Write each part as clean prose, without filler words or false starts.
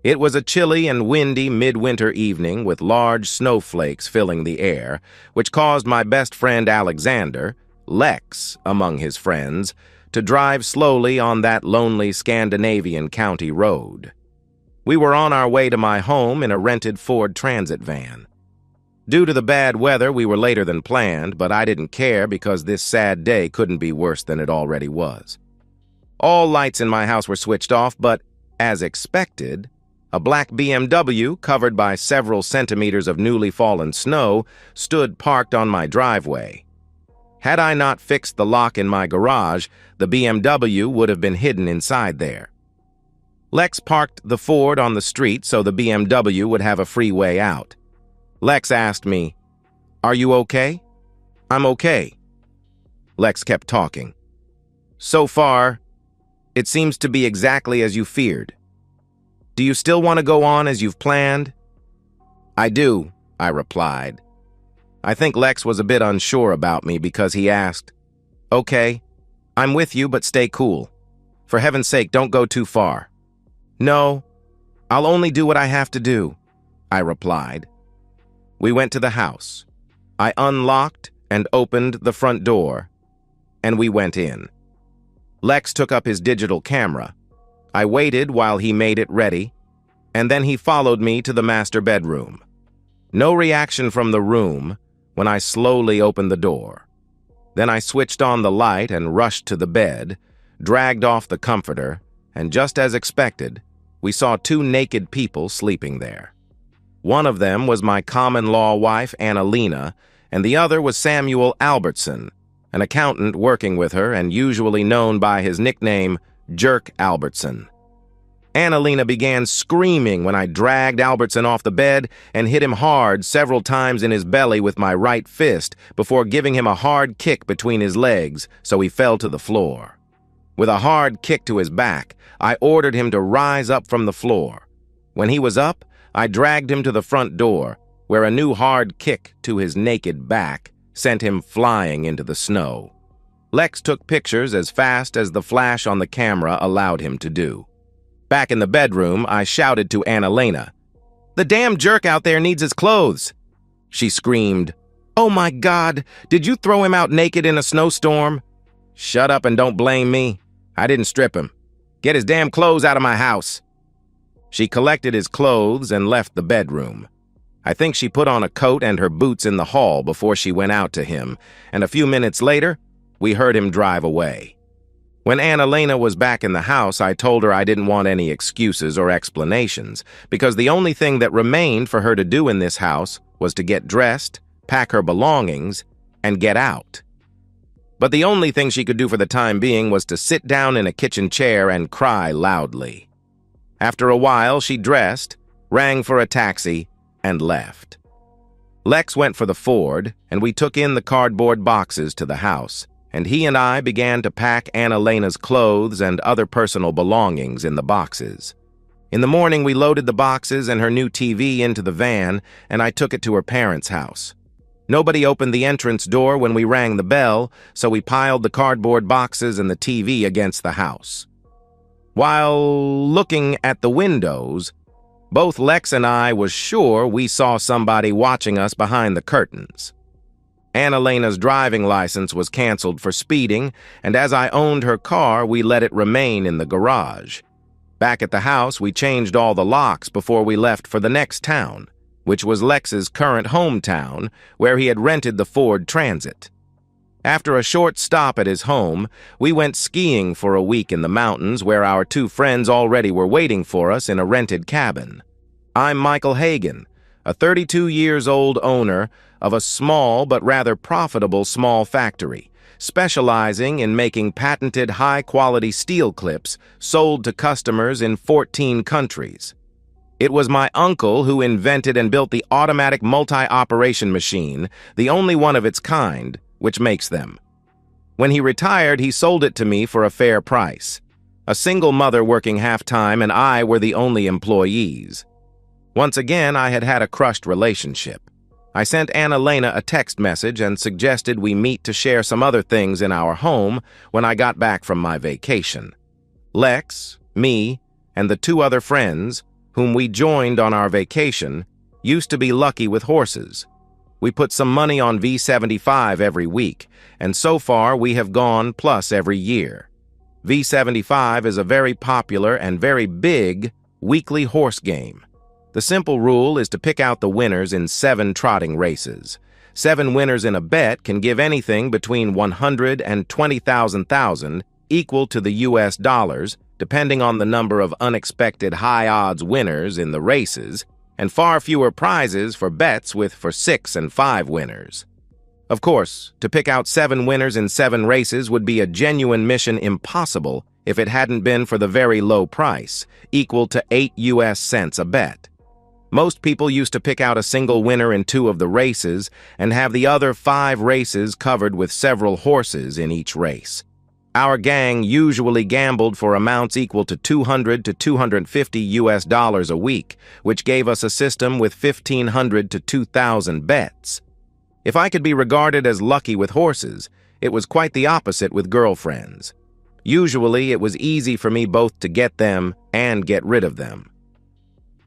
It was a chilly and windy midwinter evening with large snowflakes filling the air, which caused my best friend Alexander, Lex among his friends, to drive slowly on that lonely Scandinavian county road. We were on our way to my home in a rented Ford Transit van. Due to the bad weather, we were later than planned, but I didn't care because this sad day couldn't be worse than it already was. All lights in my house were switched off, but, as expected, a black BMW, covered by several centimeters of newly fallen snow, stood parked on my driveway. Had I not fixed the lock in my garage, the BMW would have been hidden inside there. Lex parked the Ford on the street so the BMW would have a free way out. Lex asked me, "Are you okay?" "I'm okay." Lex kept talking. "So far, it seems to be exactly as you feared. Do you still want to go on as you've planned?" "I do," I replied. I think Lex was a bit unsure about me because he asked, "Okay, I'm with you, but stay cool. For heaven's sake, don't go too far." "No, I'll only do what I have to do," I replied. We went to the house. I unlocked and opened the front door, and we went in. Lex took up his digital camera. I waited while he made it ready, and then he followed me to the master bedroom. No reaction from the room when I slowly opened the door. Then I switched on the light and rushed to the bed, dragged off the comforter, and just as expected, we saw two naked people sleeping there. One of them was my common-law wife, Annalena, and the other was Samuel Albertson, an accountant working with her and usually known by his nickname, Jerk Albertson. Annalena began screaming when I dragged Albertson off the bed and hit him hard several times in his belly with my right fist before giving him a hard kick between his legs so he fell to the floor. With a hard kick to his back, I ordered him to rise up from the floor. When he was up, I dragged him to the front door, where a new hard kick to his naked back sent him flying into the snow. Lex took pictures as fast as the flash on the camera allowed him to do. Back in the bedroom, I shouted to Annalena, "The damn jerk out there needs his clothes!" She screamed, "Oh my God, did you throw him out naked in a snowstorm?" "Shut up and don't blame me. I didn't strip him. Get his damn clothes out of my house." She collected his clothes and left the bedroom. I think she put on a coat and her boots in the hall before she went out to him, and a few minutes later, we heard him drive away. When Annalena was back in the house, I told her I didn't want any excuses or explanations, because the only thing that remained for her to do in this house was to get dressed, pack her belongings, and get out. But the only thing she could do for the time being was to sit down in a kitchen chair and cry loudly. After a while, she dressed, rang for a taxi, and left. Lex went for the Ford, and we took in the cardboard boxes to the house, and he and I began to pack Annalena's clothes and other personal belongings in the boxes. In the morning, we loaded the boxes and her new TV into the van, and I took it to her parents' house. Nobody opened the entrance door when we rang the bell, so we piled the cardboard boxes and the TV against the house. While looking at the windows, both Lex and I was sure we saw somebody watching us behind the curtains. Annalena's driving license was canceled for speeding, and as I owned her car, we let it remain in the garage. Back at the house, we changed all the locks before we left for the next town, which was Lex's current hometown, where he had rented the Ford Transit. After a short stop at his home, we went skiing for a week in the mountains where our two friends already were waiting for us in a rented cabin. I'm Michael Hagan, a 32-years-old owner of a small but rather profitable small factory, specializing in making patented high-quality steel clips sold to customers in 14 countries. It was my uncle who invented and built the automatic multi-operation machine, the only one of its kind, which makes them. When he retired, he sold it to me for a fair price. A single mother working half-time and I were the only employees. Once again, I had had a crushed relationship. I sent Annalena a text message and suggested we meet to share some other things in our home when I got back from my vacation. Lex, me, and the two other friends whom we joined on our vacation, used to be lucky with horses. We put some money on V75 every week, and so far we have gone plus every year. V75 is a very popular and very big weekly horse game. The simple rule is to pick out the winners in 7 trotting races. 7 winners in a bet can give anything between 100 and 20,000 equal to the US dollars, depending on the number of unexpected high-odds winners in the races, and far fewer prizes for bets with for 6 and 5 winners. Of course, to pick out 7 winners in 7 races would be a genuine mission impossible if it hadn't been for the very low price, equal to 8 US cents a bet. Most people used to pick out a single winner in 2 of the races and have the other 5 races covered with several horses in each race. Our gang usually gambled for amounts equal to 200 to 250 US dollars a week, which gave us a system with 1,500 to 2,000 bets. If I could be regarded as lucky with horses, it was quite the opposite with girlfriends. Usually, it was easy for me both to get them and get rid of them.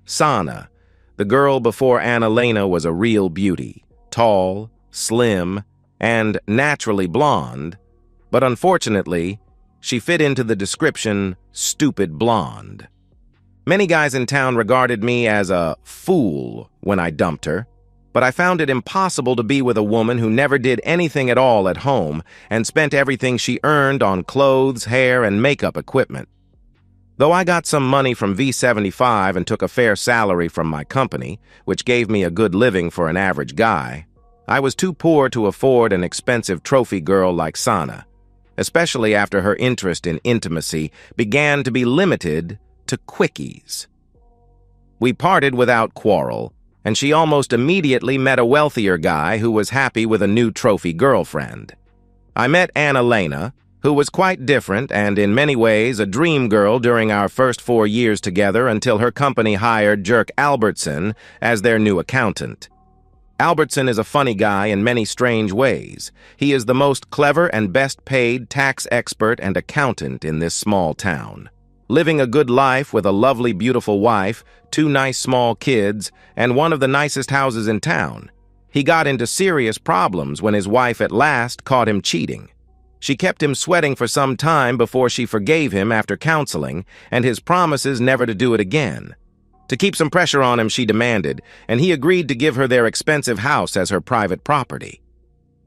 Sana, the girl before Annalena, was a real beauty, tall, slim, and naturally blonde, but unfortunately, she fit into the description stupid blonde. Many guys in town regarded me as a fool when I dumped her, but I found it impossible to be with a woman who never did anything at all at home and spent everything she earned on clothes, hair, and makeup equipment. Though I got some money from V75 and took a fair salary from my company, which gave me a good living for an average guy, I was too poor to afford an expensive trophy girl like Sana, especially after her interest in intimacy began to be limited to quickies. We parted without quarrel, and she almost immediately met a wealthier guy who was happy with a new trophy girlfriend. I met Annalena, who was quite different and in many ways a dream girl during our first 4 years together until her company hired Jerk Albertson as their new accountant. Albertson is a funny guy in many strange ways. He is the most clever and best-paid tax expert and accountant in this small town, living a good life with a lovely, beautiful wife, 2 nice small kids, and one of the nicest houses in town. He got into serious problems when his wife at last caught him cheating. She kept him sweating for some time before she forgave him after counseling and his promises never to do it again. To keep some pressure on him, she demanded, and he agreed to give her their expensive house as her private property.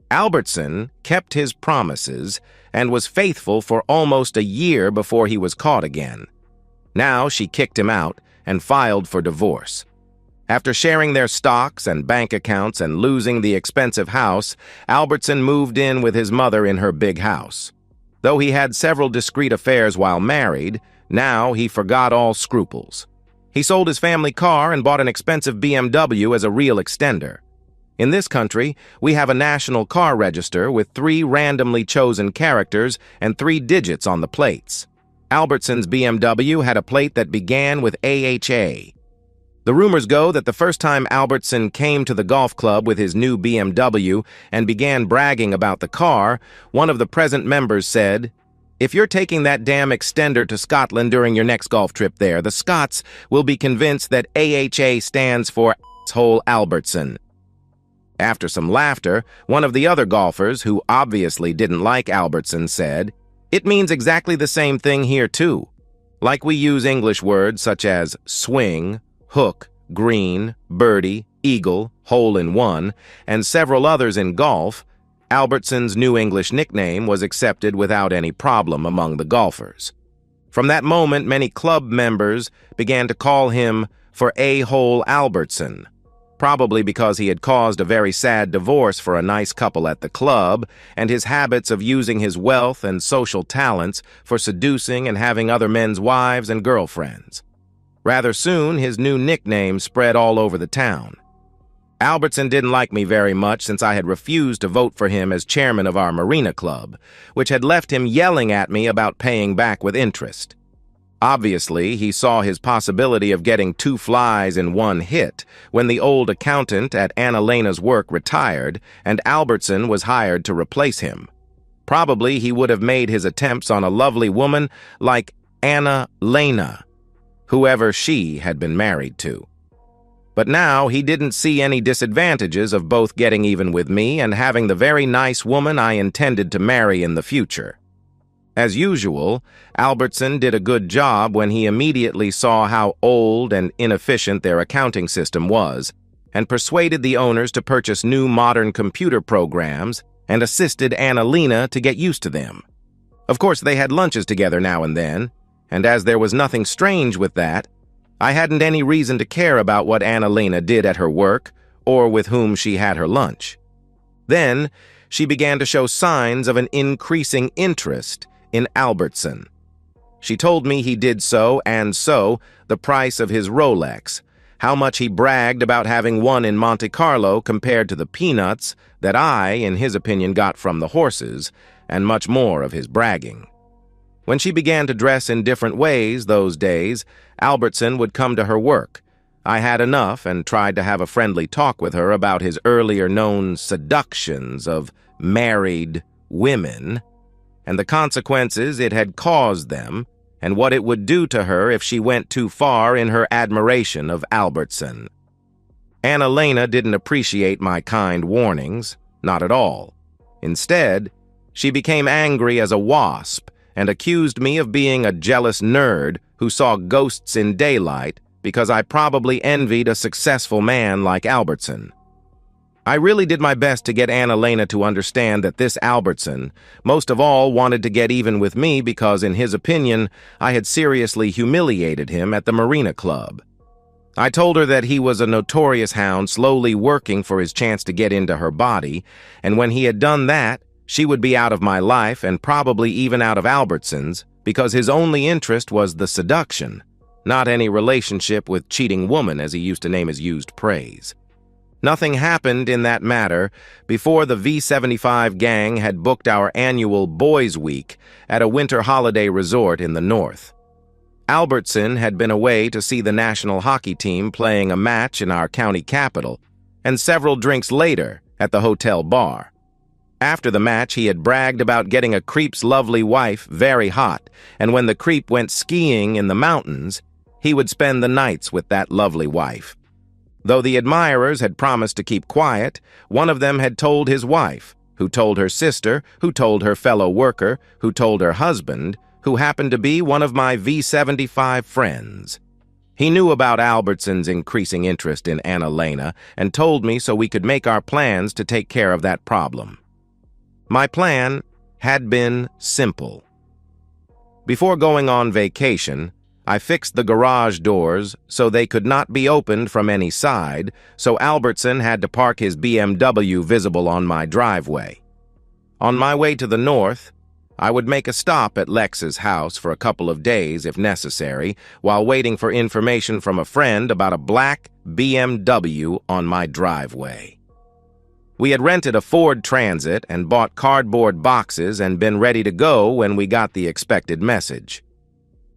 Albertson kept his promises and was faithful for almost a year before he was caught again. Now she kicked him out and filed for divorce. After sharing their stocks and bank accounts and losing the expensive house, Albertson moved in with his mother in her big house. Though he had several discreet affairs while married, now he forgot all scruples. He sold his family car and bought an expensive BMW as a real extender. In this country, we have a national car register with 3 randomly chosen characters and 3 digits on the plates. Albertson's BMW had a plate that began with AHA. The rumors go that the first time Albertson came to the golf club with his new BMW and began bragging about the car, one of the present members said, "If you're taking that damn extender to Scotland during your next golf trip there, the Scots will be convinced that AHA stands for asshole Albertson." After some laughter, one of the other golfers, who obviously didn't like Albertson, said, "It means exactly the same thing here too. Like we use English words such as swing, hook, green, birdie, eagle, hole-in-one, and several others in golf, Albertson's new English nickname was accepted without any problem among the golfers. From that moment, many club members began to call him for A-hole Albertson, probably because he had caused a very sad divorce for a nice couple at the club, and his habits of using his wealth and social talents for seducing and having other men's wives and girlfriends. Rather soon, his new nickname spread all over the town. Albertson didn't like me very much since I had refused to vote for him as chairman of our marina club, which had left him yelling at me about paying back with interest. Obviously, he saw his possibility of getting 2 flies in 1 hit when the old accountant at Annalena's work retired and Albertson was hired to replace him. Probably he would have made his attempts on a lovely woman like Annalena. whoever she had been married to. But now he didn't see any disadvantages of both getting even with me and having the very nice woman I intended to marry in the future. As usual, Albertson did a good job when he immediately saw how old and inefficient their accounting system was, and persuaded the owners to purchase new modern computer programs and assisted Annalena to get used to them. Of course, they had lunches together now and then, and as there was nothing strange with that, I hadn't any reason to care about what Annalena did at her work or with whom she had her lunch. Then, she began to show signs of an increasing interest in Albertson. She told me he did so, the price of his Rolex, how much he bragged about having won in Monte Carlo compared to the peanuts that I, in his opinion, got from the horses, and much more of his bragging. When she began to dress in different ways those days, Albertson would come to her work. I had enough and tried to have a friendly talk with her about his earlier known seductions of married women, and the consequences it had caused them, and what it would do to her if she went too far in her admiration of Albertson. Annalena didn't appreciate my kind warnings, not at all. Instead, she became angry as a wasp and accused me of being a jealous nerd who saw ghosts in daylight because I probably envied a successful man like Albertson. I really did my best to get Annalena to understand that this Albertson, most of all, wanted to get even with me because, in his opinion, I had seriously humiliated him at the Marina Club. I told her that he was a notorious hound slowly working for his chance to get into her body, and when he had done that, she would be out of my life and probably even out of Albertson's because his only interest was the seduction, not any relationship with cheating woman as he used to name his used praise. Nothing happened in that matter before the V75 gang had booked our annual Boys' Week at a winter holiday resort in the north. Albertson had been away to see the national hockey team playing a match in our county capital, and several drinks later at the hotel bar. After the match, he had bragged about getting a creep's lovely wife very hot, and when the creep went skiing in the mountains, he would spend the nights with that lovely wife. Though the admirers had promised to keep quiet, one of them had told his wife, who told her sister, who told her fellow worker, who told her husband, who happened to be one of my V75 friends. He knew about Albertson's increasing interest in Annalena and told me so we could make our plans to take care of that problem. My plan had been simple. Before going on vacation, I fixed the garage doors so they could not be opened from any side, so Albertson had to park his BMW visible on my driveway. On my way to the north, I would make a stop at Lex's house for a couple of days if necessary, while waiting for information from a friend about a black BMW on my driveway. We had rented a Ford Transit and bought cardboard boxes and been ready to go when we got the expected message.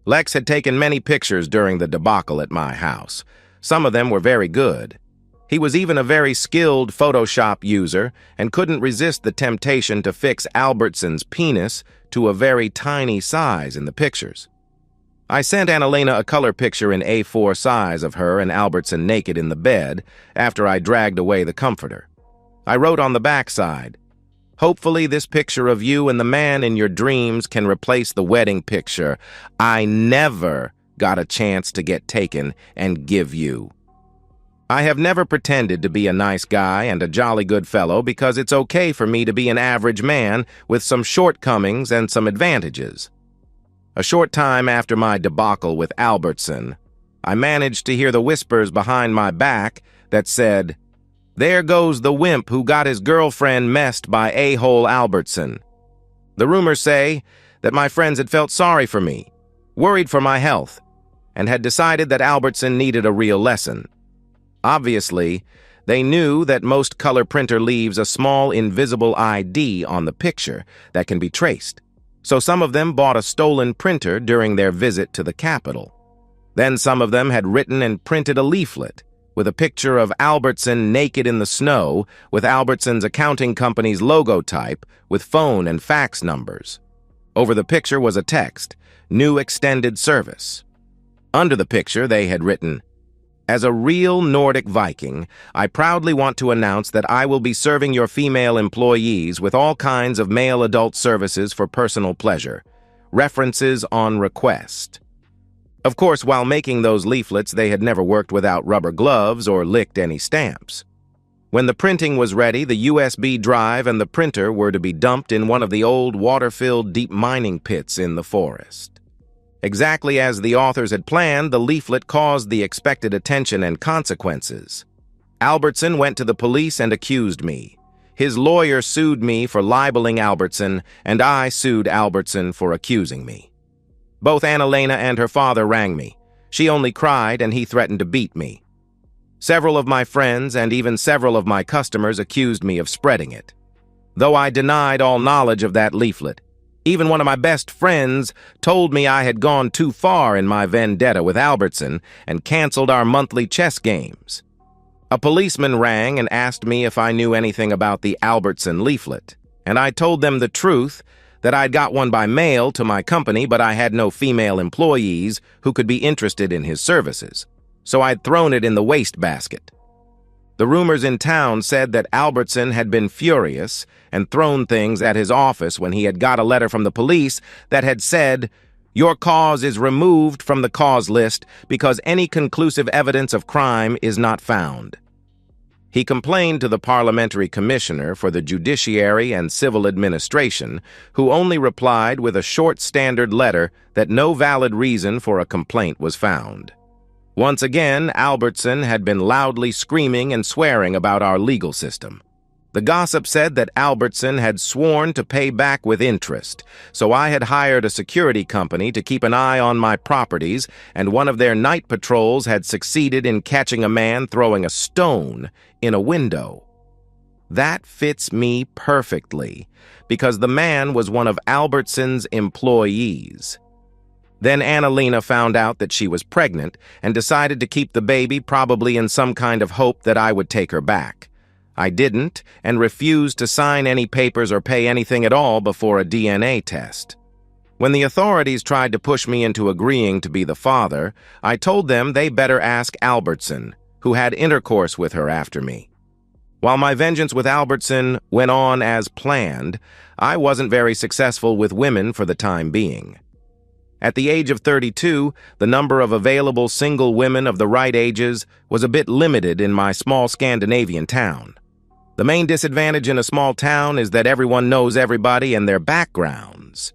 Lex had taken many pictures during the debacle at my house. Some of them were very good. He was even a very skilled Photoshop user and couldn't resist the temptation to fix Albertson's penis to a very tiny size in the pictures. I sent Annalena a color picture in A4 size of her and Albertson naked in the bed after I dragged away the comforter. I wrote on the backside, "Hopefully this picture of you and the man in your dreams can replace the wedding picture I never got a chance to get taken and give you." I have never pretended to be a nice guy and a jolly good fellow because it's okay for me to be an average man with some shortcomings and some advantages. A short time after my debacle with Albertson, I managed to hear the whispers behind my back that said, "There goes the wimp who got his girlfriend messed by a-hole Albertson." The rumors say that my friends had felt sorry for me, worried for my health, and had decided that Albertson needed a real lesson. Obviously, they knew that most color printer leaves a small invisible ID on the picture that can be traced, so some of them bought a stolen printer during their visit to the Capitol. Then some of them had written and printed a leaflet with a picture of Albertson naked in the snow with Albertson's accounting company's logo type with phone and fax numbers. Over the picture was a text, "New extended service." Under the picture, they had written, "As a real Nordic Viking, I proudly want to announce that I will be serving your female employees with all kinds of male adult services for personal pleasure. References on request." Of course, while making those leaflets, they had never worked without rubber gloves or licked any stamps. When the printing was ready, the USB drive and the printer were to be dumped in one of the old water-filled deep mining pits in the forest. Exactly as the authors had planned, the leaflet caused the expected attention and consequences. Albertson went to the police and accused me. His lawyer sued me for libeling Albertson, and I sued Albertson for accusing me. Both Anna-Lena and her father rang me. She only cried, and he threatened to beat me. Several of my friends and even several of my customers accused me of spreading it. Though I denied all knowledge of that leaflet, even one of my best friends told me I had gone too far in my vendetta with Albertson and canceled our monthly chess games. A policeman rang and asked me if I knew anything about the Albertson leaflet, and I told them the truth, that I'd got one by mail to my company, but I had no female employees who could be interested in his services, so I'd thrown it in the wastebasket. The rumors in town said that Albertson had been furious and thrown things at his office when he had got a letter from the police that had said, "Your cause is removed from the cause list because any conclusive evidence of crime is not found." He complained to the Parliamentary Commissioner for the Judiciary and Civil Administration, who only replied with a short standard letter that no valid reason for a complaint was found. Once again, Albertson had been loudly screaming and swearing about our legal system. The gossip said that Albertson had sworn to pay back with interest, so I had hired a security company to keep an eye on my properties, and one of their night patrols had succeeded in catching a man throwing a stone in a window. That fits me perfectly, because the man was one of Albertson's employees. Then Anna-Lena found out that she was pregnant and decided to keep the baby, probably in some kind of hope that I would take her back. I didn't, and refused to sign any papers or pay anything at all before a DNA test. When the authorities tried to push me into agreeing to be the father, I told them they better ask Albertson, who had intercourse with her after me. While my vengeance with Albertson went on as planned, I wasn't very successful with women for the time being. At the age of 32, the number of available single women of the right ages was a bit limited in my small Scandinavian town. The main disadvantage in a small town is that everyone knows everybody and their backgrounds.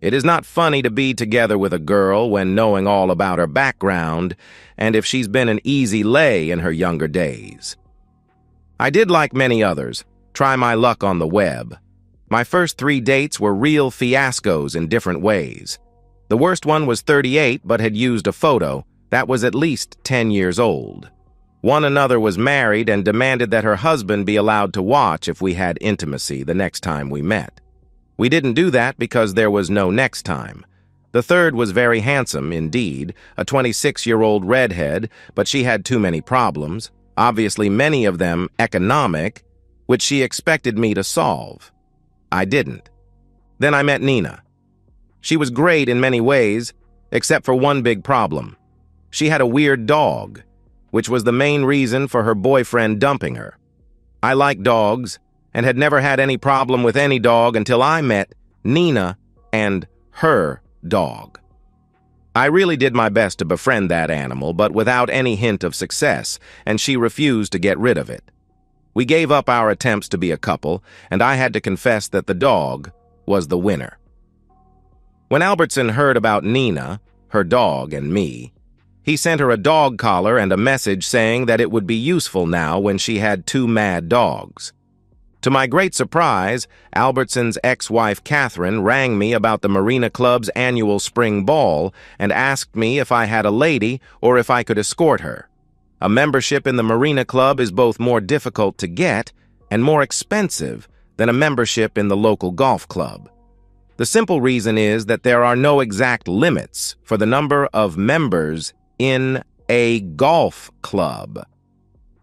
It is not funny to be together with a girl when knowing all about her background and if she's been an easy lay in her younger days. I did, like many others, try my luck on the web. My first 3 dates were real fiascos in different ways. The worst one was 38 but had used a photo that was at least 10 years old. One another was married and demanded that her husband be allowed to watch if we had intimacy the next time we met. We didn't do that because there was no next time. The third was very handsome indeed, a 26-year-old redhead, but she had too many problems, obviously many of them economic, which she expected me to solve. I didn't. Then I met Nina. She was great in many ways, except for one big problem. She had a weird dog, which was the main reason for her boyfriend dumping her. I like dogs, and had never had any problem with any dog until I met Nina and her dog. I really did my best to befriend that animal, but without any hint of success, and she refused to get rid of it. We gave up our attempts to be a couple, and I had to confess that the dog was the winner. When Albertson heard about Nina, her dog, and me, he sent her a dog collar and a message saying that it would be useful now when she had 2 mad dogs. To my great surprise, Albertson's ex-wife Catherine rang me about the Marina Club's annual spring ball and asked me if I had a lady or if I could escort her. A membership in the Marina Club is both more difficult to get and more expensive than a membership in the local golf club. The simple reason is that there are no exact limits for the number of members in a golf club.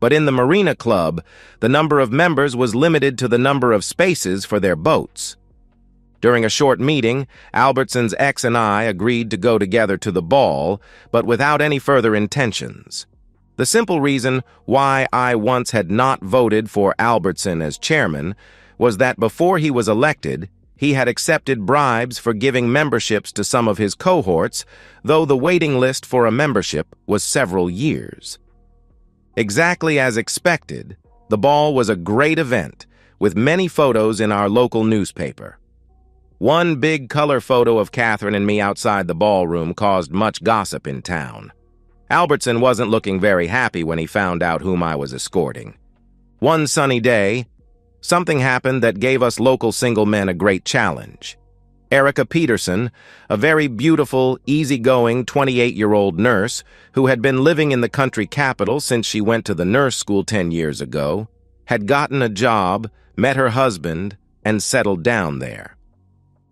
But in the Marina Club, the number of members was limited to the number of spaces for their boats. During a short meeting, Albertson's ex and I agreed to go together to the ball, but without any further intentions. The simple reason why I once had not voted for Albertson as chairman was that before he was elected, he had accepted bribes for giving memberships to some of his cohorts, though the waiting list for a membership was several years. Exactly as expected, the ball was a great event, with many photos in our local newspaper. One big color photo of Catherine and me outside the ballroom caused much gossip in town. Albertson wasn't looking very happy when he found out whom I was escorting. One sunny day, something happened that gave us local single men a great challenge. Erica Peterson, a very beautiful, easygoing 28-year-old nurse who had been living in the country capital since she went to the nurse school 10 years ago, had gotten a job, met her husband, and settled down there.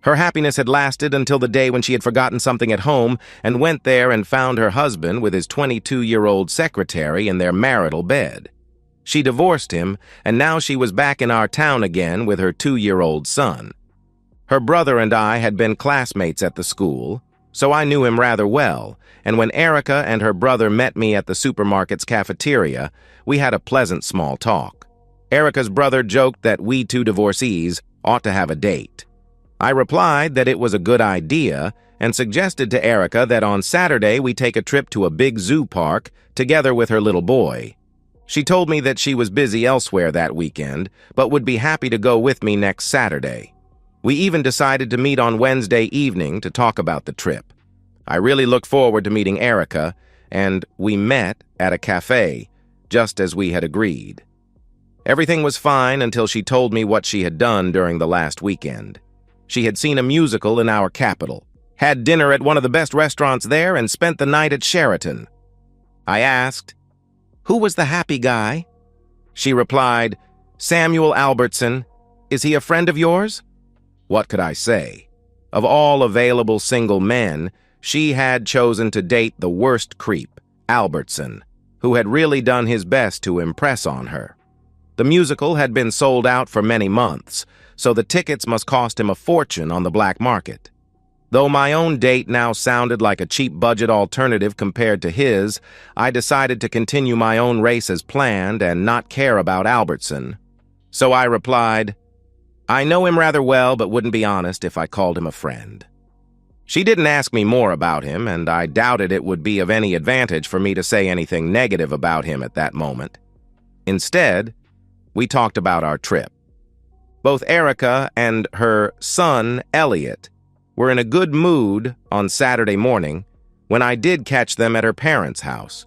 Her happiness had lasted until the day when she had forgotten something at home and went there and found her husband with his 22-year-old secretary in their marital bed. She divorced him, and now she was back in our town again with her 2-year-old son. Her brother and I had been classmates at the school, so I knew him rather well, and when Erica and her brother met me at the supermarket's cafeteria, we had a pleasant small talk. Erica's brother joked that we two divorcees ought to have a date. I replied that it was a good idea and suggested to Erica that on Saturday we take a trip to a big zoo park together with her little boy. She told me that she was busy elsewhere that weekend, but would be happy to go with me next Saturday. We even decided to meet on Wednesday evening to talk about the trip. I really looked forward to meeting Erica, and we met at a cafe, just as we had agreed. Everything was fine until she told me what she had done during the last weekend. She had seen a musical in our capital, had dinner at one of the best restaurants there, and spent the night at Sheraton. I asked, "Who was the happy guy?" She replied, "Samuel Albertson. Is he a friend of yours?" What could I say? Of all available single men, she had chosen to date the worst creep, Albertson, who had really done his best to impress on her. The musical had been sold out for many months, so the tickets must cost him a fortune on the black market. Though my own date now sounded like a cheap budget alternative compared to his, I decided to continue my own race as planned and not care about Albertson. So I replied, "I know him rather well, but wouldn't be honest if I called him a friend." She didn't ask me more about him, and I doubted it would be of any advantage for me to say anything negative about him at that moment. Instead, we talked about our trip. Both Erica and her son, Elliot, were in a good mood on Saturday morning when I did catch them at her parents' house.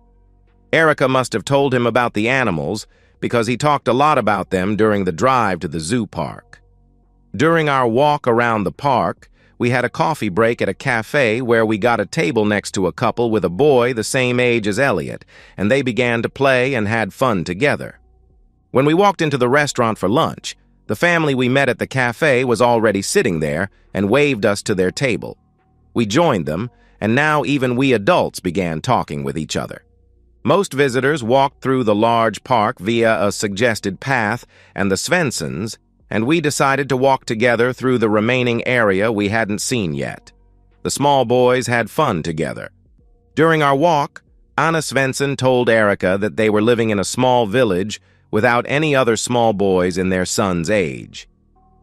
Erica must have told him about the animals because he talked a lot about them during the drive to the zoo park. During our walk around the park, we had a coffee break at a cafe where we got a table next to a couple with a boy the same age as Elliot, and they began to play and had fun together. When we walked into the restaurant for lunch, the family we met at the cafe was already sitting there and waved us to their table. We joined them, and now even we adults began talking with each other. Most visitors walked through the large park via a suggested path and the Svensons, and we decided to walk together through the remaining area we hadn't seen yet. The small boys had fun together. During our walk, Anna Svensson told Erica that they were living in a small village without any other small boys in their son's age.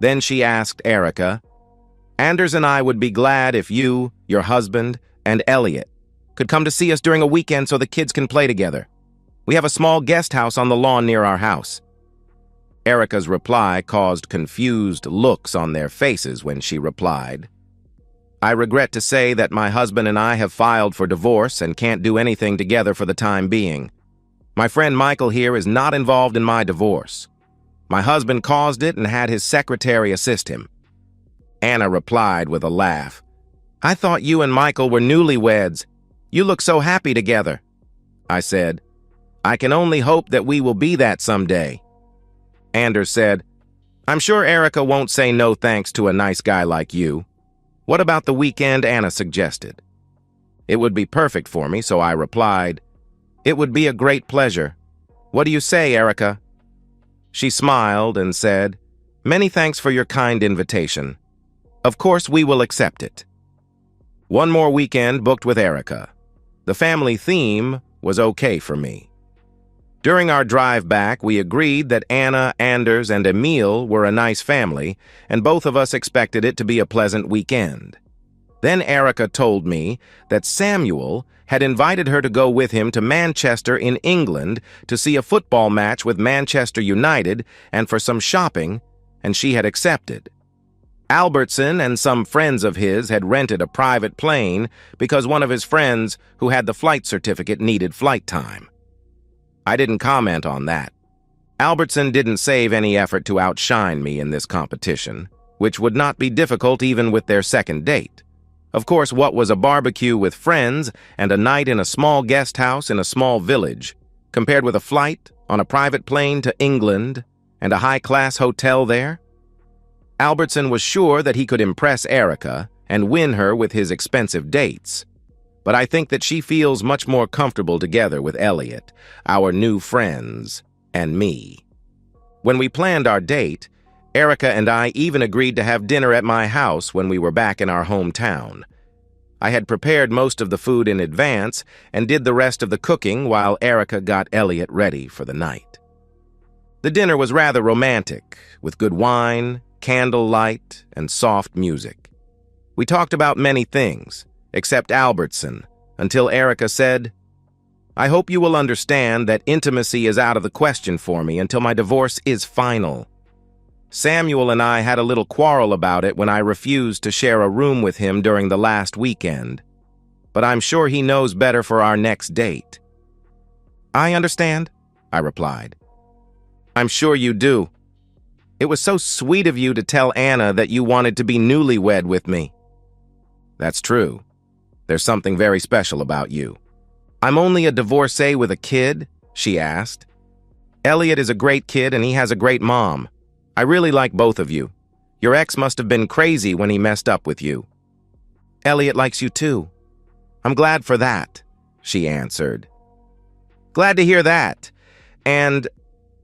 Then she asked Erica, "Anders and I would be glad if you, your husband, and Elliot could come to see us during a weekend so the kids can play together. We have a small guest house on the lawn near our house." Erica's reply caused confused looks on their faces when she replied, "I regret to say that my husband and I have filed for divorce and can't do anything together for the time being. My friend Michael here is not involved in my divorce. My husband caused it and had his secretary assist him." Anna replied with a laugh, "I thought you and Michael were newlyweds. You look so happy together." I said, "I can only hope that we will be that someday." Anders said, "I'm sure Erica won't say no thanks to a nice guy like you. What about the weekend Anna suggested?" It would be perfect for me, so I replied, "It would be a great pleasure. What do you say, Erica?" She smiled and said, "Many thanks for your kind invitation. Of course, we will accept it. One more weekend booked with Erica. The family theme was okay for me. During our drive back, we agreed that Anna, Anders, and Emil were a nice family, and both of us expected it to be a pleasant weekend. Then Erica told me that Samuel had invited her to go with him to Manchester in England to see a football match with Manchester United and for some shopping, and she had accepted. Albertson and some friends of his had rented a private plane because one of his friends who had the flight certificate needed flight time. I didn't comment on that. Albertson didn't save any effort to outshine me in this competition, which would not be difficult even with their second date. Of course, what was a barbecue with friends and a night in a small guest house in a small village, compared with a flight on a private plane to England and a high-class hotel there? Albertson was sure that he could impress Erica and win her with his expensive dates, but I think that she feels much more comfortable together with Elliot, our new friends, and me. When we planned our date, Erica and I even agreed to have dinner at my house when we were back in our hometown. I had prepared most of the food in advance and did the rest of the cooking while Erica got Elliot ready for the night. The dinner was rather romantic, with good wine, candlelight, and soft music. We talked about many things, except Albertson, until Erica said, "I hope you will understand that intimacy is out of the question for me until my divorce is final. Samuel and I had a little quarrel about it when I refused to share a room with him during the last weekend, but I'm sure he knows better for our next date." "I understand," I replied. "I'm sure you do. It was so sweet of you to tell Anna that you wanted to be newlywed with me." "That's true. There's something very special about you." "I'm only a divorcee with a kid?" she asked. "Elliot is a great kid and he has a great mom. I really like both of you. Your ex must have been crazy when he messed up with you." "Elliot likes you too. I'm glad for that," she answered. "Glad to hear that. And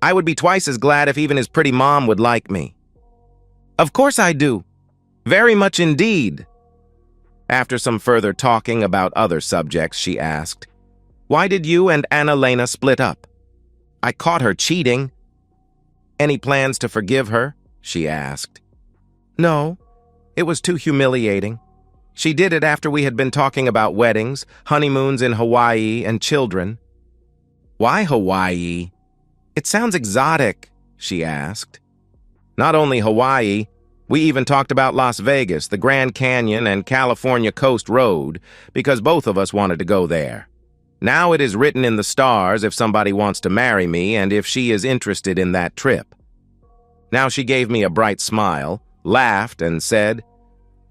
I would be twice as glad if even his pretty mom would like me." "Of course I do. Very much indeed." After some further talking about other subjects, she asked, "Why did you and Anna-Lena split up?" "I caught her cheating." "Any plans to forgive her?" she asked. "No, it was too humiliating. She did it after we had been talking about weddings, honeymoons in Hawaii, and children." "Why Hawaii? It sounds exotic," she asked. "Not only Hawaii, we even talked about Las Vegas, the Grand Canyon, and California Coast Road, because both of us wanted to go there. Now it is written in the stars if somebody wants to marry me and if she is interested in that trip." Now she gave me a bright smile, laughed, and said,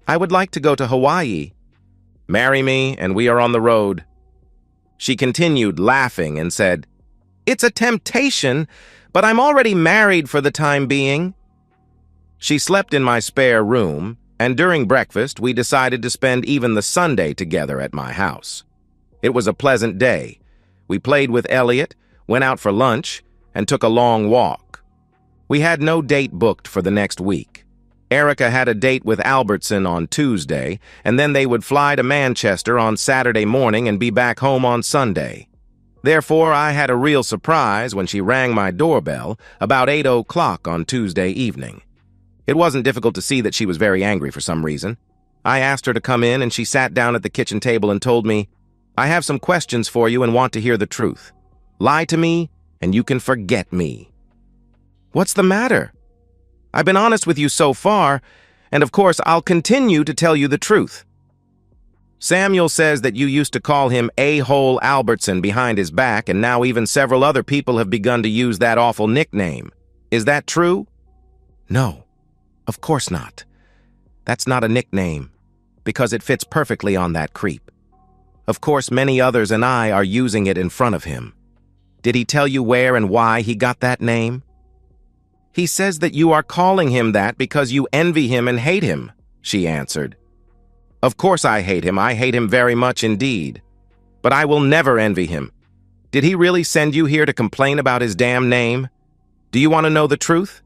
"I would like to go to Hawaii. Marry me, and we are on the road." She continued laughing and said, "It's a temptation, but I'm already married for the time being." She slept in my spare room, and during breakfast we decided to spend even the Sunday together at my house. It was a pleasant day. We played with Elliot, went out for lunch, and took a long walk. We had no date booked for the next week. Erica had a date with Albertson on Tuesday, and then they would fly to Manchester on Saturday morning and be back home on Sunday. Therefore, I had a real surprise when she rang my doorbell about 8 o'clock on Tuesday evening. It wasn't difficult to see that she was very angry for some reason. I asked her to come in, and she sat down at the kitchen table and told me, "I have some questions for you and want to hear the truth. Lie to me, and you can forget me." "What's the matter? I've been honest with you so far, and of course I'll continue to tell you the truth. Samuel says that you used to call him A-hole Albertson behind his back, and now even several other people have begun to use that awful nickname. Is that true?" "No, of course not. That's not a nickname, because it fits perfectly on that creep. Of course, many others and I are using it in front of him. Did he tell you where and why he got that name?" "He says that you are calling him that because you envy him and hate him," she answered. "Of course I hate him. I hate him very much indeed. But I will never envy him. Did he really send you here to complain about his damn name? Do you want to know the truth?"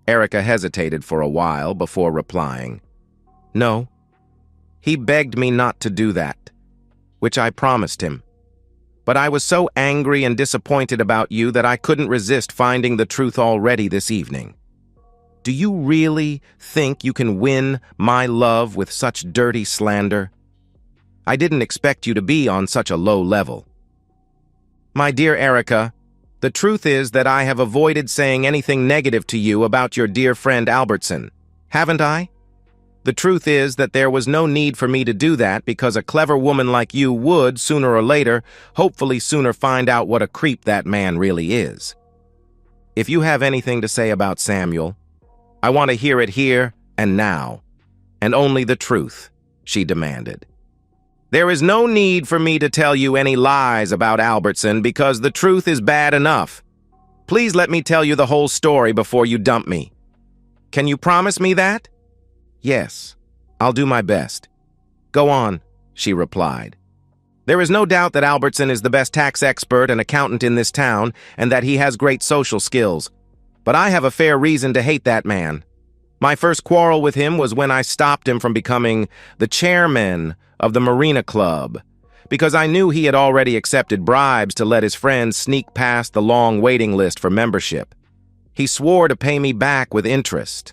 Erica hesitated for a while before replying. No. He begged me not to do that, which I promised him. But I was so angry and disappointed about you that I couldn't resist finding the truth already this evening. Do you really think you can win my love with such dirty slander? I didn't expect you to be on such a low level. My dear Erica, the truth is that I have avoided saying anything negative to you about your dear friend Albertson, haven't I? The truth is that there was no need for me to do that because a clever woman like you would, sooner or later, hopefully sooner find out what a creep that man really is. If you have anything to say about Samuel, I want to hear it here and now, and only the truth, she demanded. There is no need for me to tell you any lies about Albertson because the truth is bad enough. Please let me tell you the whole story before you dump me. Can you promise me that? Yes, I'll do my best. Go on, she replied. There is no doubt that Albertson is the best tax expert and accountant in this town and that he has great social skills. But I have a fair reason to hate that man. My first quarrel with him was when I stopped him from becoming the chairman of the Marina Club, because I knew he had already accepted bribes to let his friends sneak past the long waiting list for membership. He swore to pay me back with interest.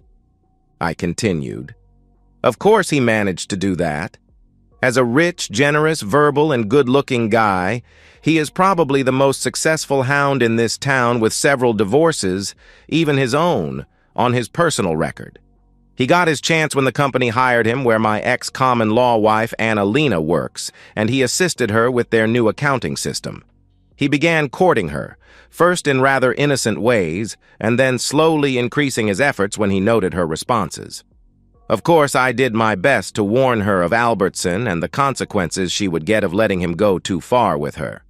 I continued. Of course he managed to do that. As a rich, generous, verbal, and good-looking guy, he is probably the most successful hound in this town with several divorces, even his own, on his personal record. He got his chance when the company hired him where my ex-common law wife Annalena works, and he assisted her with their new accounting system. He began courting her, first in rather innocent ways, and then slowly increasing his efforts when he noted her responses. Of course, I did my best to warn her of Albertson and the consequences she would get of letting him go too far with her.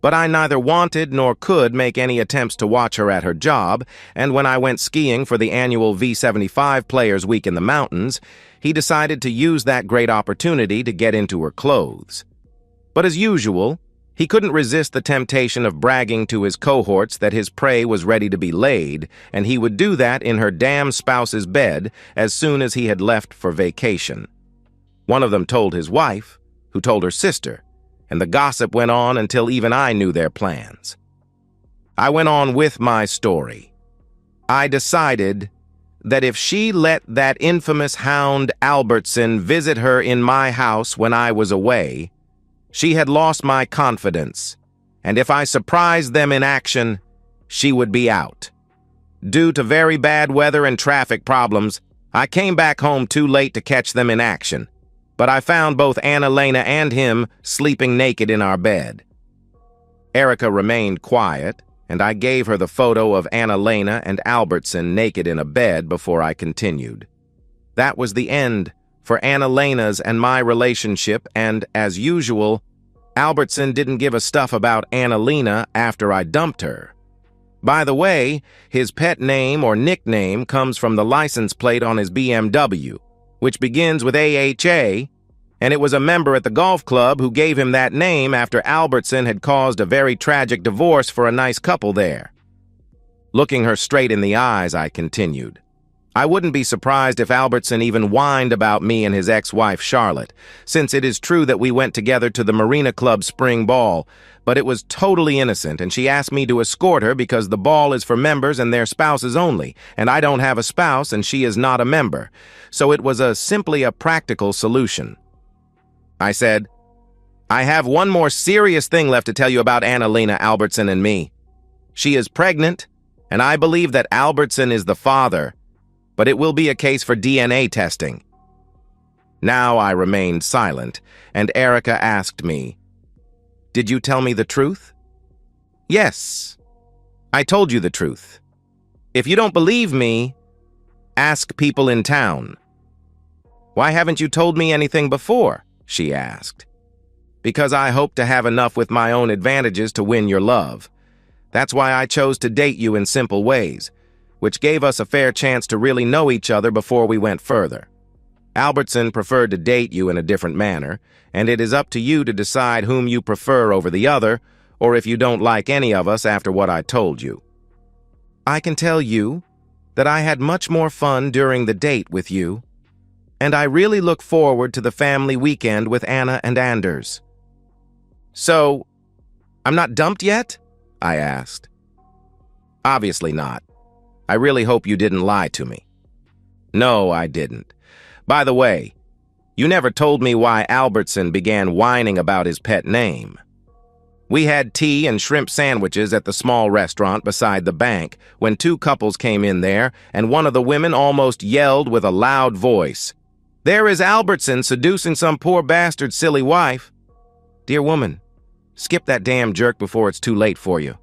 But I neither wanted nor could make any attempts to watch her at her job, and when I went skiing for the annual V75 Players Week in the mountains, he decided to use that great opportunity to get into her clothes. But as usual, he couldn't resist the temptation of bragging to his cohorts that his prey was ready to be laid, and he would do that in her damn spouse's bed as soon as he had left for vacation. One of them told his wife, who told her sister, and the gossip went on until even I knew their plans. I went on with my story. I decided that if she let that infamous hound Albertson visit her in my house when I was away, she had lost my confidence, and if I surprised them in action, she would be out. Due to very bad weather and traffic problems, I came back home too late to catch them in action, but I found both Annalena and him sleeping naked in our bed. Erica remained quiet, and I gave her the photo of Annalena and Albertson naked in a bed before I continued. That was the end for Annalena's and my relationship, and, as usual, Albertson didn't give a stuff about Annalena after I dumped her. By the way, his pet name or nickname comes from the license plate on his BMW, which begins with AHA, and it was a member at the golf club who gave him that name after Albertson had caused a very tragic divorce for a nice couple there. Looking her straight in the eyes, I continued. I wouldn't be surprised if Albertson even whined about me and his ex-wife Charlotte, since it is true that we went together to the Marina Club spring ball, but it was totally innocent, and she asked me to escort her because the ball is for members and their spouses only, and I don't have a spouse and she is not a member, so it was simply a practical solution. I said, I have one more serious thing left to tell you about Annalena, Albertson, and me. She is pregnant, and I believe that Albertson is the father, but it will be a case for DNA testing. Now I remained silent, and Erica asked me, Did you tell me the truth? Yes, I told you the truth. If you don't believe me, ask people in town. Why haven't you told me anything before? She asked. Because I hope to have enough with my own advantages to win your love. That's why I chose to date you in simple ways, which gave us a fair chance to really know each other before we went further. Albertson preferred to date you in a different manner, and it is up to you to decide whom you prefer over the other, or if you don't like any of us after what I told you. I can tell you that I had much more fun during the date with you, and I really look forward to the family weekend with Anna and Anders." "So, I'm not dumped yet?" I asked. "Obviously not. I really hope you didn't lie to me." "No, I didn't. By the way, you never told me why Albertson began whining about his pet name." "We had tea and shrimp sandwiches at the small restaurant beside the bank when two couples came in there, and one of the women almost yelled with a loud voice, 'There is Albertson seducing some poor bastard's silly wife.' Dear woman, skip that damn jerk before it's too late for you."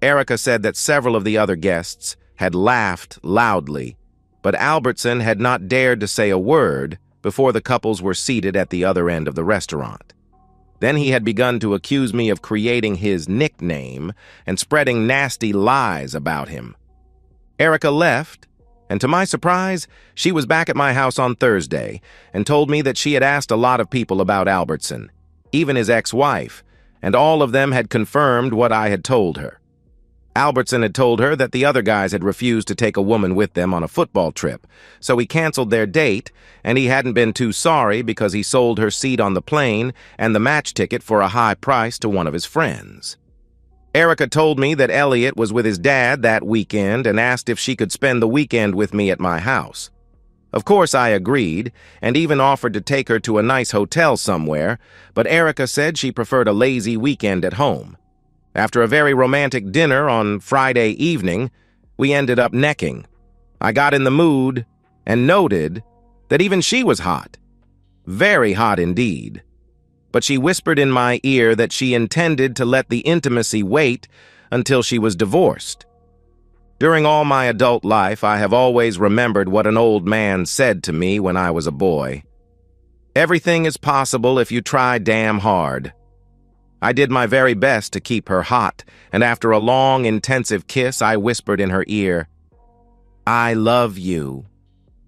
Erica said that several of the other guests had laughed loudly, but Albertson had not dared to say a word before the couples were seated at the other end of the restaurant. Then he had begun to accuse me of creating his nickname and spreading nasty lies about him. Erica left, and to my surprise, she was back at my house on Thursday and told me that she had asked a lot of people about Albertson, even his ex-wife, and all of them had confirmed what I had told her. Albertson had told her that the other guys had refused to take a woman with them on a football trip, so he canceled their date, and he hadn't been too sorry because he sold her seat on the plane and the match ticket for a high price to one of his friends. Erica told me that Elliot was with his dad that weekend and asked if she could spend the weekend with me at my house. Of course, I agreed, and even offered to take her to a nice hotel somewhere, but Erica said she preferred a lazy weekend at home. After a very romantic dinner on Friday evening, we ended up necking. I got in the mood and noted that even she was hot. Very hot indeed. But she whispered in my ear that she intended to let the intimacy wait until she was divorced. During all my adult life, I have always remembered what an old man said to me when I was a boy. "Everything is possible if you try damn hard." I did my very best to keep her hot, and after a long, intensive kiss, I whispered in her ear, "I love you,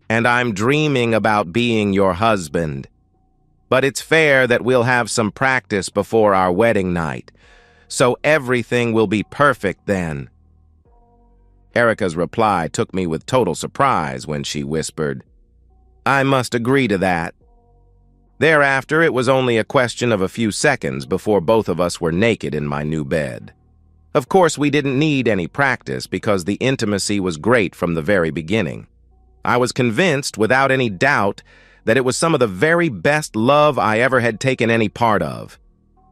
and I'm dreaming about being your husband. But it's fair that we'll have some practice before our wedding night, so everything will be perfect then." Erica's reply took me with total surprise when she whispered, "I must agree to that." Thereafter, it was only a question of a few seconds before both of us were naked in my new bed. Of course, we didn't need any practice because the intimacy was great from the very beginning. I was convinced, without any doubt, that it was some of the very best love I ever had taken any part of.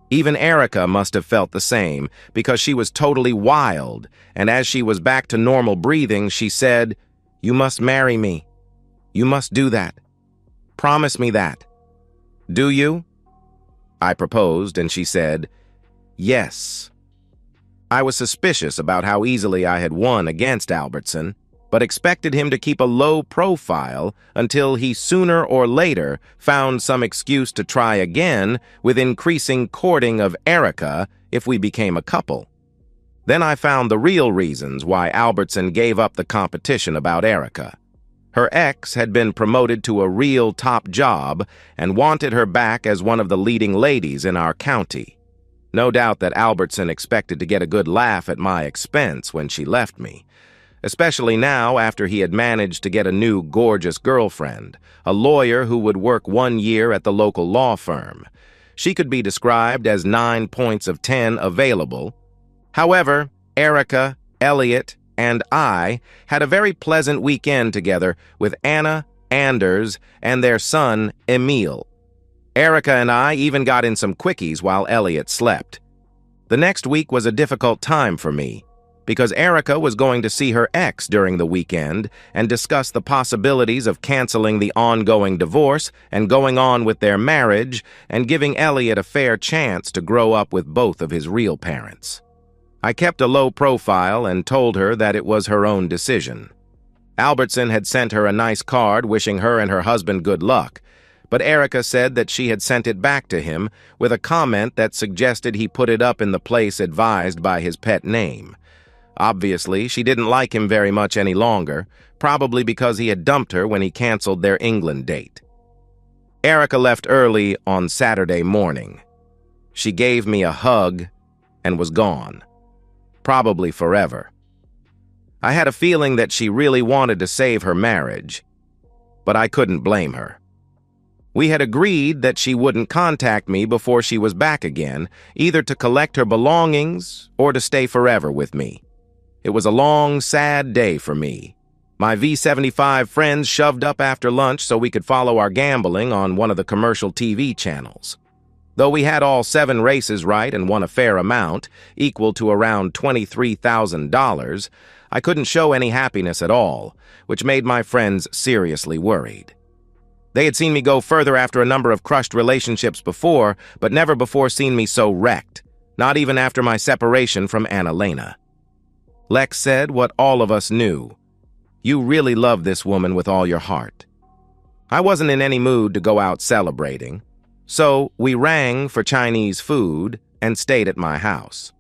Even Erica must have felt the same, because she was totally wild, and as she was back to normal breathing, she said, "You must marry me. You must do that. Promise me that." "Do you?" I proposed, and she said, "Yes." I was suspicious about how easily I had won against Albertson, but expected him to keep a low profile until he sooner or later found some excuse to try again with increasing courting of Erica if we became a couple. Then I found the real reasons why Albertson gave up the competition about Erica. Her ex had been promoted to a real top job and wanted her back as one of the leading ladies in our county. No doubt that Albertson expected to get a good laugh at my expense when she left me, especially now after he had managed to get a new gorgeous girlfriend, a lawyer who would work 1 year at the local law firm. She could be described as 9 points of 10 available. However, Erica, Elliot, and I had a very pleasant weekend together with Anna, Anders, and their son, Emil. Erica and I even got in some quickies while Elliot slept. The next week was a difficult time for me, because Erica was going to see her ex during the weekend and discuss the possibilities of canceling the ongoing divorce and going on with their marriage and giving Elliot a fair chance to grow up with both of his real parents. I kept a low profile and told her that it was her own decision. Albertson had sent her a nice card wishing her and her husband good luck, but Erica said that she had sent it back to him with a comment that suggested he put it up in the place advised by his pet name. Obviously, she didn't like him very much any longer, probably because he had dumped her when he canceled their England date. Erica left early on Saturday morning. She gave me a hug and was gone. Probably forever. I had a feeling that she really wanted to save her marriage. but I couldn't blame her. We had agreed that she wouldn't contact me before she was back again, either to collect her belongings or to stay forever with me. It was a long, sad day for me. My V75 friends shoved up after lunch so we could follow our gambling on one of the commercial TV channels. Though we had all 7 races right and won a fair amount, equal to around $23,000, I couldn't show any happiness at all, which made my friends seriously worried. They had seen me go further after a number of crushed relationships before, but never before seen me so wrecked, not even after my separation from Annalena. Lex said what all of us knew. You really love this woman with all your heart. I wasn't in any mood to go out celebrating, so we rang for Chinese food and stayed at my house.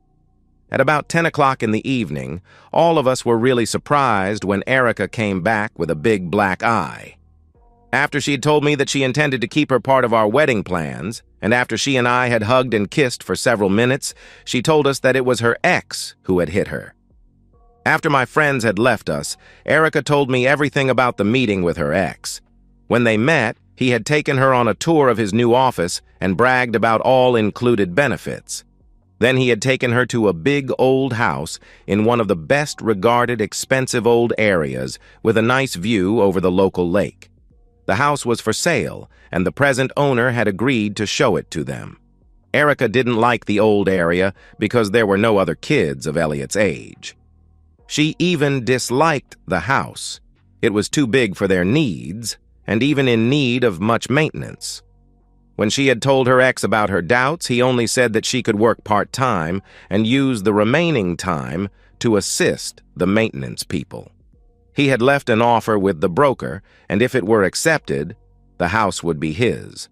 At about 10 o'clock in the evening, all of us were really surprised when Erica came back with a big black eye. After she had told me that she intended to keep her part of our wedding plans, and after she and I had hugged and kissed for several minutes, she told us that it was her ex who had hit her. After my friends had left us, Erica told me everything about the meeting with her ex. When they met, he had taken her on a tour of his new office and bragged about all-included benefits. Then he had taken her to a big old house in one of the best-regarded expensive old areas with a nice view over the local lake. The house was for sale, and the present owner had agreed to show it to them. Erica didn't like the old area because there were no other kids of Elliot's age. She even disliked the house. It was too big for their needs, and even in need of much maintenance. When she had told her ex about her doubts, he only said that she could work part-time and use the remaining time to assist the maintenance people. He had left an offer with the broker, and if it were accepted, the house would be his.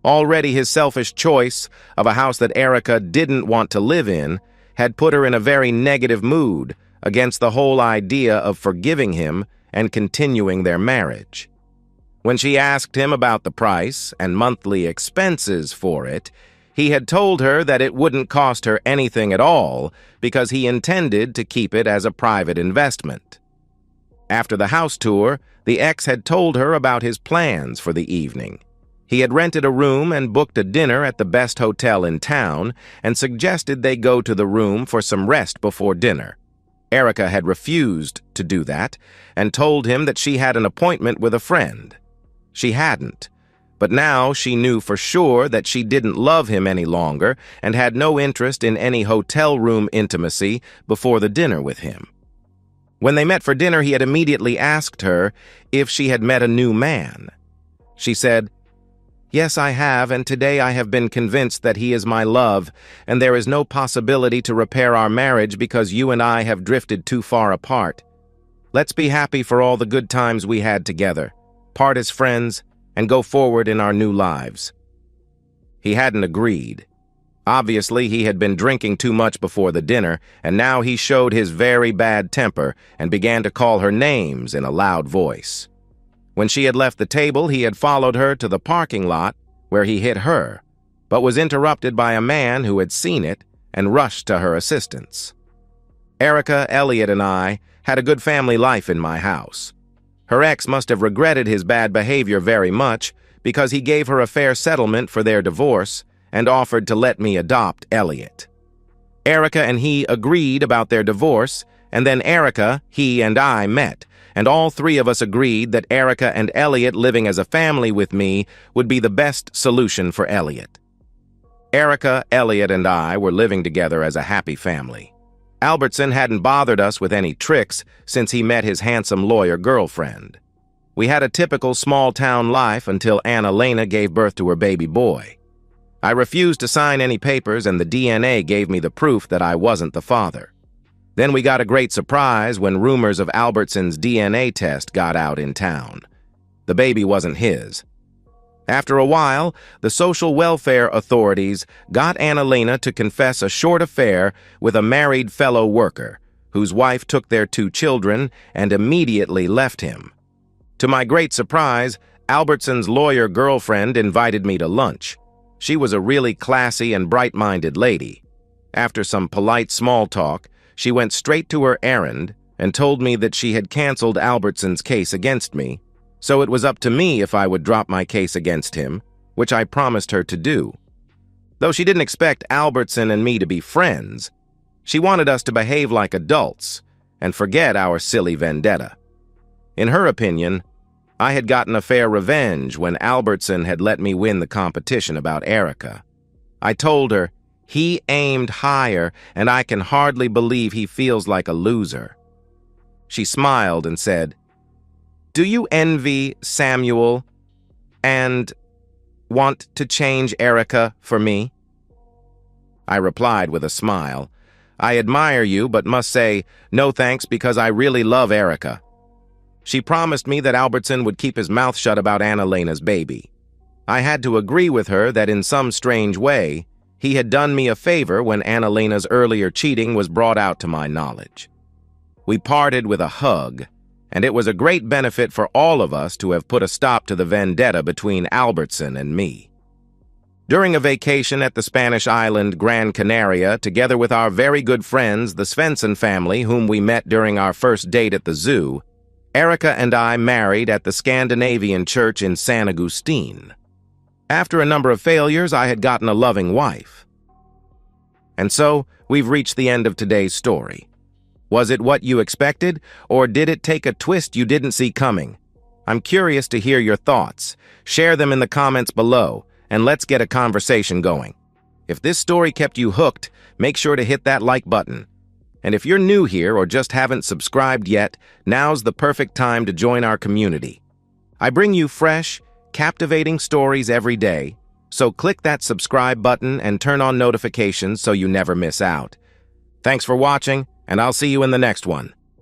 Already his selfish choice of a house that Erica didn't want to live in had put her in a very negative mood against the whole idea of forgiving him and continuing their marriage. When she asked him about the price and monthly expenses for it, he had told her that it wouldn't cost her anything at all because he intended to keep it as a private investment. After the house tour, the ex had told her about his plans for the evening. He had rented a room and booked a dinner at the best hotel in town and suggested they go to the room for some rest before dinner. Erica had refused to do that and told him that she had an appointment with a friend. She hadn't, but now she knew for sure that she didn't love him any longer and had no interest in any hotel room intimacy before the dinner with him. When they met for dinner, he had immediately asked her if she had met a new man. She said, "Yes, I have, and today I have been convinced that he is my love, and there is no possibility to repair our marriage because you and I have drifted too far apart. Let's be happy for all the good times we had together, part as friends, and go forward in our new lives." He hadn't agreed. Obviously, he had been drinking too much before the dinner, and now he showed his very bad temper and began to call her names in a loud voice. When she had left the table, he had followed her to the parking lot, where he hit her, but was interrupted by a man who had seen it and rushed to her assistance. Erica, Elliot, and I had a good family life in my house. Her ex must have regretted his bad behavior very much because he gave her a fair settlement for their divorce and offered to let me adopt Elliot. Erica and he agreed about their divorce, and then Erica, he, and I met, and all 3 of us agreed that Erica and Elliot living as a family with me would be the best solution for Elliot. Erica, Elliot, and I were living together as a happy family. Albertson hadn't bothered us with any tricks since he met his handsome lawyer girlfriend. We had a typical small-town life until Annalena gave birth to her baby boy. I refused to sign any papers, and the DNA gave me the proof that I wasn't the father. Then we got a great surprise when rumors of Albertson's DNA test got out in town. The baby wasn't his. After a while, the social welfare authorities got Annalena to confess a short affair with a married fellow worker, whose wife took their 2 children and immediately left him. To my great surprise, Albertson's lawyer girlfriend invited me to lunch. She was a really classy and bright-minded lady. After some polite small talk, she went straight to her errand and told me that she had canceled Albertson's case against me, so it was up to me if I would drop my case against him, which I promised her to do. Though she didn't expect Albertson and me to be friends, she wanted us to behave like adults and forget our silly vendetta. In her opinion, I had gotten a fair revenge when Albertson had let me win the competition about Erica. I told her, he aimed higher, and I can hardly believe he feels like a loser. She smiled and said, "Do you envy Samuel and want to change Erica for me?" I replied with a smile, "I admire you, but must say, no thanks, because I really love Erica." She promised me that Albertson would keep his mouth shut about Annalena's baby. I had to agree with her that in some strange way, he had done me a favor when Annalena's earlier cheating was brought out to my knowledge. We parted with a hug, and it was a great benefit for all of us to have put a stop to the vendetta between Albertson and me. During a vacation at the Spanish island Gran Canaria, together with our very good friends, the Svensson family, whom we met during our first date at the zoo, Erica and I married at the Scandinavian church in San Agustin. After a number of failures, I had gotten a loving wife. And so, we've reached the end of today's story. Was it what you expected, or did it take a twist you didn't see coming? I'm curious to hear your thoughts. Share them in the comments below, and let's get a conversation going. If this story kept you hooked, make sure to hit that like button. And if you're new here or just haven't subscribed yet, now's the perfect time to join our community. I bring you fresh, captivating stories every day, so click that subscribe button and turn on notifications so you never miss out. Thanks for watching, and I'll see you in the next one.